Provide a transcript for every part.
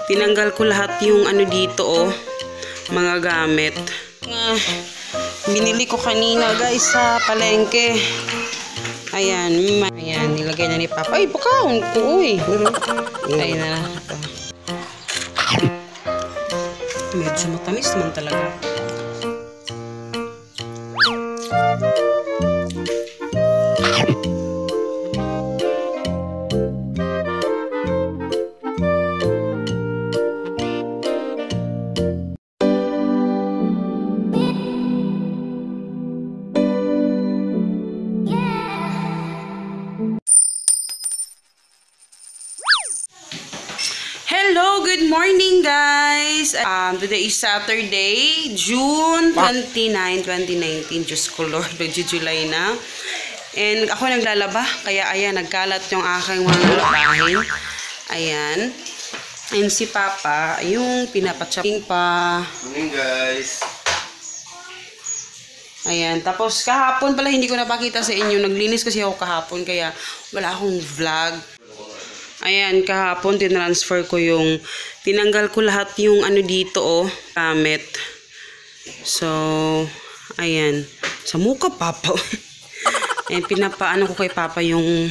Tinanggal ko lahat yung ano dito, oh, mga gamit. Binili ko kanina, guys, sa palengke. Ayan, ayan, nilagay na ni Papa. Ay, pakaon ko, uy. Ayan na. Medyo matamis naman talaga. Hello, good morning guys! Today is Saturday, June 29, 2019. Diyos ko Lord, July na. And ako naglalaba, kaya ayan, nagkalat yung aking mga labahin. Ayan. And si Papa, yung pinapachopping pa. Morning guys! Ayan, tapos kahapon pala hindi ko napakita sa inyo. Naglinis kasi ako kahapon, kaya wala akong vlog. Ayan, kahapon tinransfer ko yung, tinanggal ko lahat yung ano dito, oh, gamit. So, ayan. Sa mukha, Papa. And pinapaano ko kay Papa yung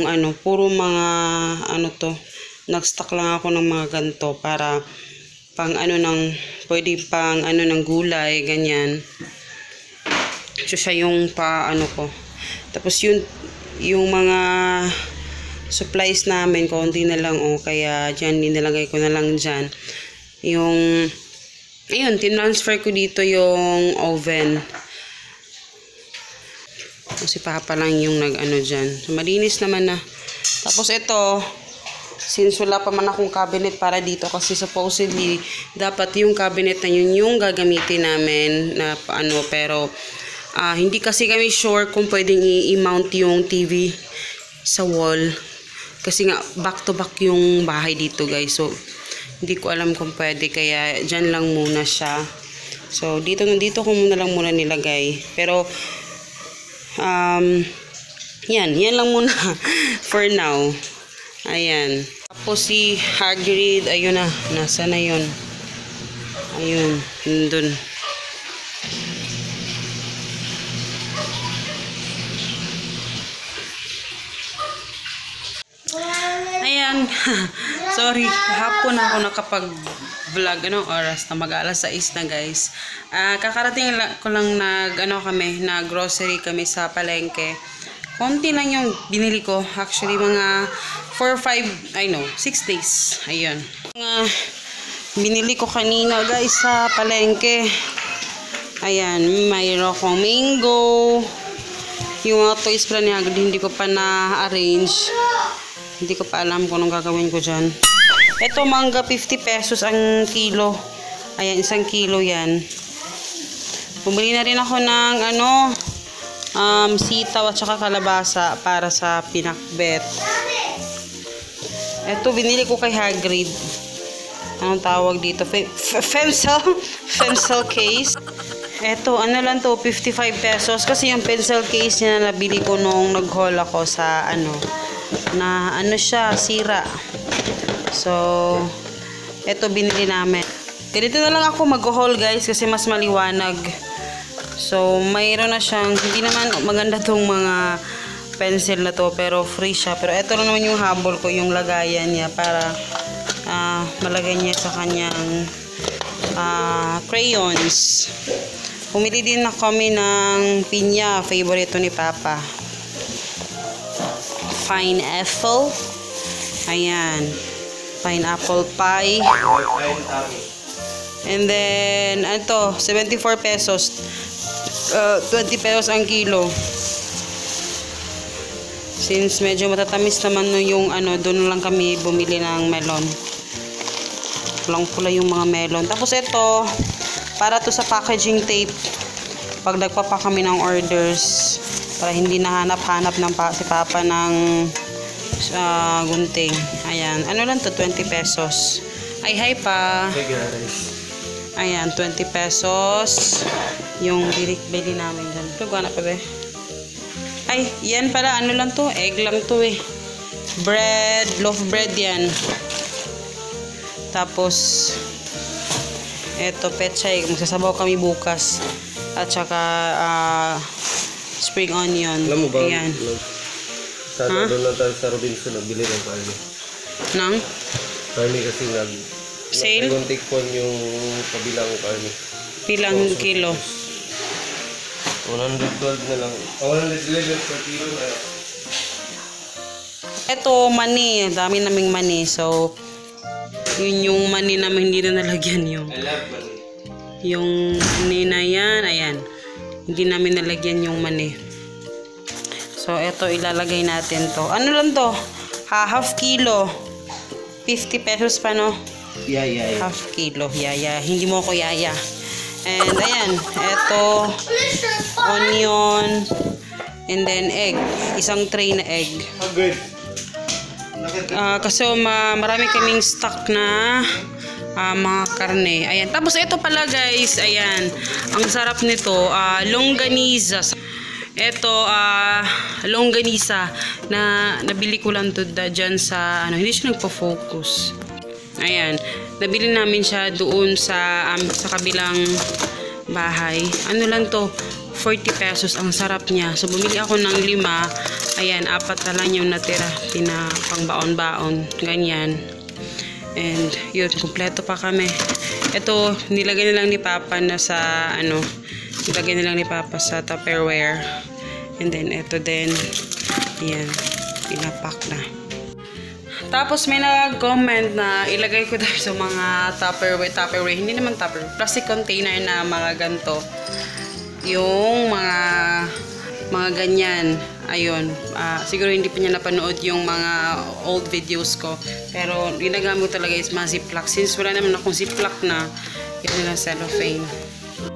ano, puro mga, ano to, nag-stock lang ako ng mga ganito para pang ano ng, pwede pang ano ng gulay, ganyan. So, siya yung pa, ano ko. Tapos yung mga supplies namin, konti na lang, oh, kaya dyan, ninalagay ko na lang dyan. Yung, ayun, tinransfer ko dito yung oven. Si Papa lang yung nag-ano dyan. So, malinis naman na. Tapos ito, since wala pa man akong cabinet para dito, kasi supposedly, dapat yung cabinet na yun yung gagamitin namin na paano, pero hindi kasi kami sure kung pwedeng i-mount yung TV sa wall. Kasi nga, back to back yung bahay dito, guys. So, hindi ko alam kung pwede. Kaya, dyan lang muna siya. So, dito ko muna lang muna nilagay. Pero, yan lang muna for now. Ayan. Tapos si Hagrid, ayun na. Nasa na yun? Ayun. Dun. Ayan, sorry, hapon ako nakapag-vlog, anong oras na mag-alas 6 na guys. Kakarating ko lang nag-grocery kami sa palengke. Konti lang yung binili ko, actually mga 6 days, ayun. Binili ko kanina guys sa palengke. Ayan, mayroon akong mango. Yung mga toys pala ni Hagrid, hindi ko pa na-arrange. Hindi ko pa alam kung anong gagawin ko dyan. Ito, mangga, 50 pesos ang kilo. Ayan, 1 kilo yan. Bumili na rin ako ng sitaw at saka kalabasa para sa pinakbet. Ito, binili ko kay Hagrid. Anong tawag dito? Pencil case. Ito, ano lang to, 55 pesos. Kasi yung pencil case niya na nabili ko nung nag-haul ako sa siya, sira. So, ito binili namin. Ganito na lang ako mag-haul guys kasi mas maliwanag. So, mayroon na siyang, hindi naman maganda tong mga pencil na to, pero free siya. Pero ito lang naman yung habol ko, yung lagayan niya para malagay niya sa kanyang crayons. Pumili din na kami ng pinya, favorite ni Papa. Pineapple. Ayan. Pineapple pie. And then, ito, 74 pesos. 20 pesos ang kilo. Since medyo matatamis naman yung doon lang kami bumili ng melon. Pulang-pula yung mga melon. Tapos ito, para to sa packaging tape. Pag nagpapa kami ng orders, para hindi nahanap-hanap ng si Papa ng gunting. Ayan. Ano lang to? 20 pesos. Ay, hi pa. Hey guys. Ayan, 20 pesos. Yung bili namin dyan. Ito, gana pa ba? Ay, yan pala. Ano lang to? Egg lang to eh. Bread. Loaf bread yan. Tapos, eto, pechay. Magsasabaw kami bukas. At saka, spring onion. Alam mo ba? Ayan. Sana doon lang tayo sa Robinson nagbili ng karne. Nang? Karne kasi Sale? nag-tikpon yung kabilang karne. Pilang kilo? 112 na lang. 111 per kilo na. Ito, mani. Dami naming mani. So, yun yung mani namin hindi na nalagyan yung. I love money. Yung mani na yan, ayan. Hindi namin nalagyan yung mani. So, ito ilalagay natin to. Ano lang to? Half kilo. 50 pesos pa, no? Yeah. Half kilo. Yaya. Hindi mo ako yaya. And, ayan. Ito. Onion. And then, egg. Isang tray na egg. Oh, good. Kasi marami kaming stock na mga karne. Ayan. Tapos ito pala guys, ayan. Ang sarap nito, longganisa. Ito, longganisa na nabili ko lang to dyan sa, hindi siya nagpo-focus. Ayan. Nabili namin siya doon sa kabilang bahay. Ano lang to, 40 pesos. Ang sarap niya. So, bumili ako ng 5. Ayan, 4 na lang yung natira. Pang baon-baon. Ganyan. And, yun, kumpleto pa kami. Ito, nilagay na lang ni Papa na sa, nilagay na lang ni Papa sa Tupperware. And then, ito din. Ayan, pinapak na. Tapos, may nag-comment na ilagay ko daw sa mga Tupperware. Hindi naman Tupperware. Plastic container na mga ganito. Yung mga ganyan. Ayun. Siguro hindi pa niya napanood yung mga old videos ko. Pero ginagamit ko talaga is mga ziplock. Since wala naman akong ziplock na, yun na lang cellophane.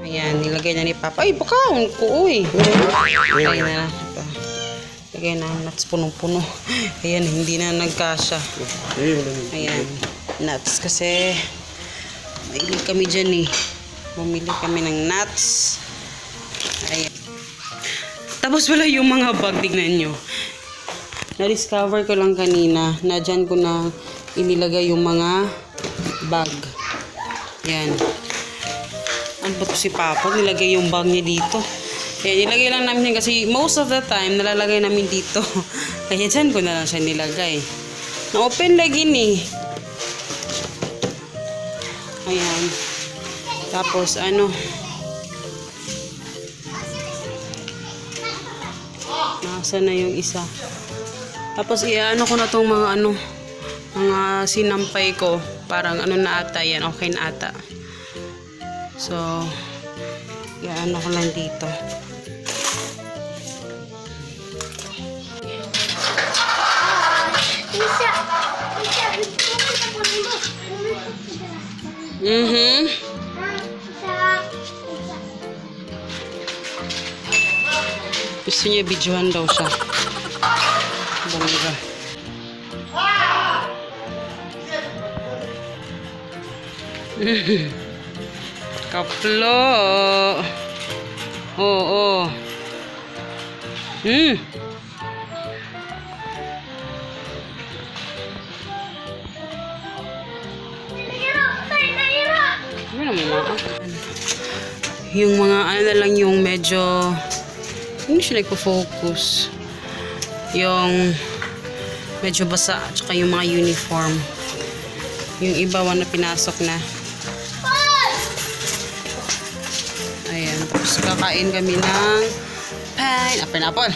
Ayan, nilagay na ni Papa. Ay, baka ko, uy. Ayan na. Lagay na, nuts punong-puno. Ayan, hindi na nagkasya. Ayan, nuts. Kasi, maili kami dyan eh. Bumili kami ng nuts. Ayan. Tapos wala yung mga bag, tignan nyo. Na-discover ko lang kanina na dyan ko na inilagay yung mga bag. Yan. Ano ba to si Papa? Nilagay yung bag niya dito. Yan, nilagay lang namin yan kasi most of the time nalalagay namin dito. Kaya dyan ko na lang siya nilagay. Na-open lagi ni. Ayan. Tapos nasa na yung isa. Tapos iano ko na tong mga mga sinampay ko. Parang na ata yan. Okay na ata. So, iano ko lang dito. Gusto niya videohan daw siya. Bongga. Kaplo. Oo. Yung mga na lang yung medyo hindi siya nagpo-focus. Yung medyo basa at saka yung mga uniform. Yung iba na pinasok na. Ayan. Tapos kakain kami ng pineapple.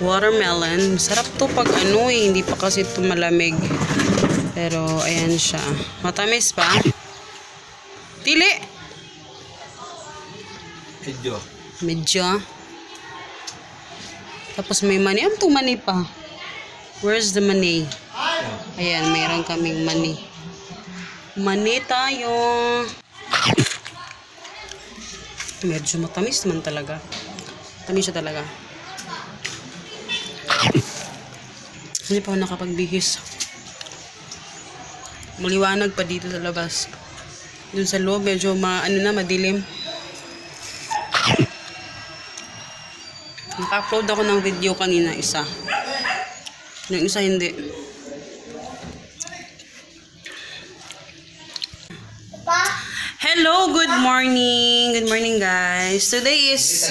Watermelon. Sarap to pag hindi pa kasi ito malamig. Pero ayan siya. Matamis pa. Tili! Medyo. Tapos may mani. Ano itong mani pa? Where's the mani? Ayan, mayroon kaming mani. Mani tayo. Medyo matamis naman talaga. Matamis siya talaga. Hindi pa ako nakapagbihis. Maliwanag pa dito sa labas. Dun sa loob, medyo madilim. Naka-upload ako ng video kanina isa. Yung isa hindi. Hello, good morning. Good morning, guys. Today is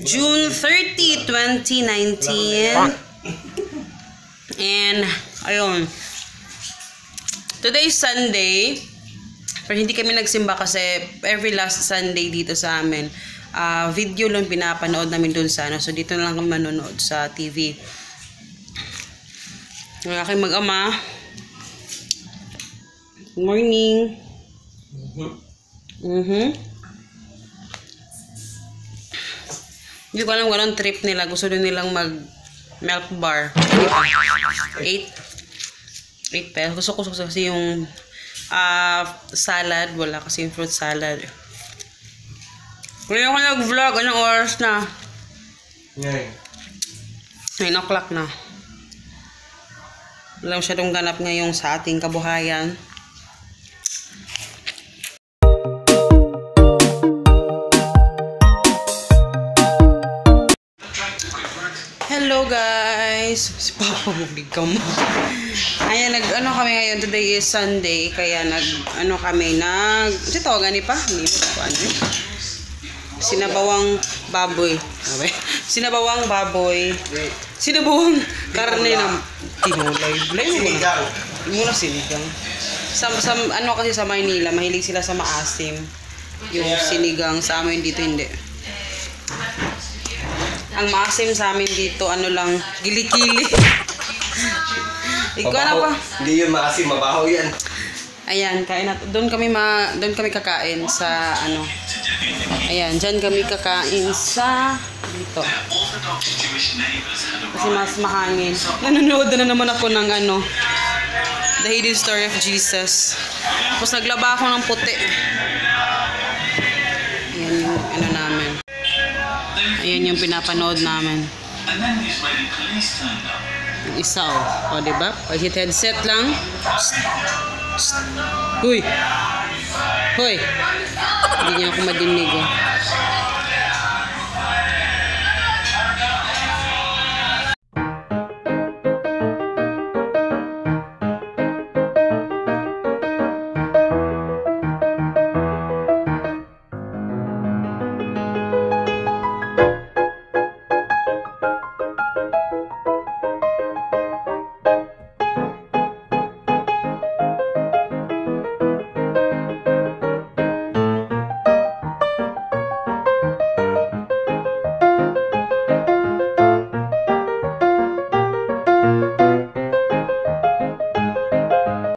June 30, 2019. And, ayun. Today is Sunday. Pero hindi kami nagsimba kasi every last Sunday dito sa amin. Video lang pinapanood namin dun sa ano. So, dito na lang kami manonood sa TV. Ang aking mag-ama. Good morning. Hindi ko alam kung anong trip nila. Gusto din nilang mag-milk bar. 8 pesos. Gusto ko kasi yung salad. Wala kasi yung fruit salad. Ngayon ko nag-vlog. Anong oras na? 9 o'clock na. Wala masyadong ganap ngayong sa ating kabuhayan. Hello guys! Si Papa mo, bigam mo. Ayan, nag-ano kami ngayon. Today is Sunday. Kaya nag-ano kami, kasi tawagan ni pa? Hindi mo pa ano. Sinabawang baboy. Sinabawang baboy. Sinabawang karne ng tinulay. Sinigang. Muna sinigang. Ano kasi sa Maynila, mahilig sila sa maasim. Yung sinigang sa amin dito hindi. Ang maasim sa amin dito, ano lang, gili-kili. Ikaw na pa. Hindi yun maasim, mabaho yan. Ayan, kain na. Doon kami kakain sa ano. Ayan, dyan kami kakain sa dito. Kasi mas mahangin. Nanonood na naman ako ng ano, The Hidden Story of Jesus. Tapos naglaba ako ng puti. Ayan yung ano namin. Ayan yung pinapanood namin. Yung isa o, diba? Pag hit headset lang. Huy! Huy! Hindi niya ako madinig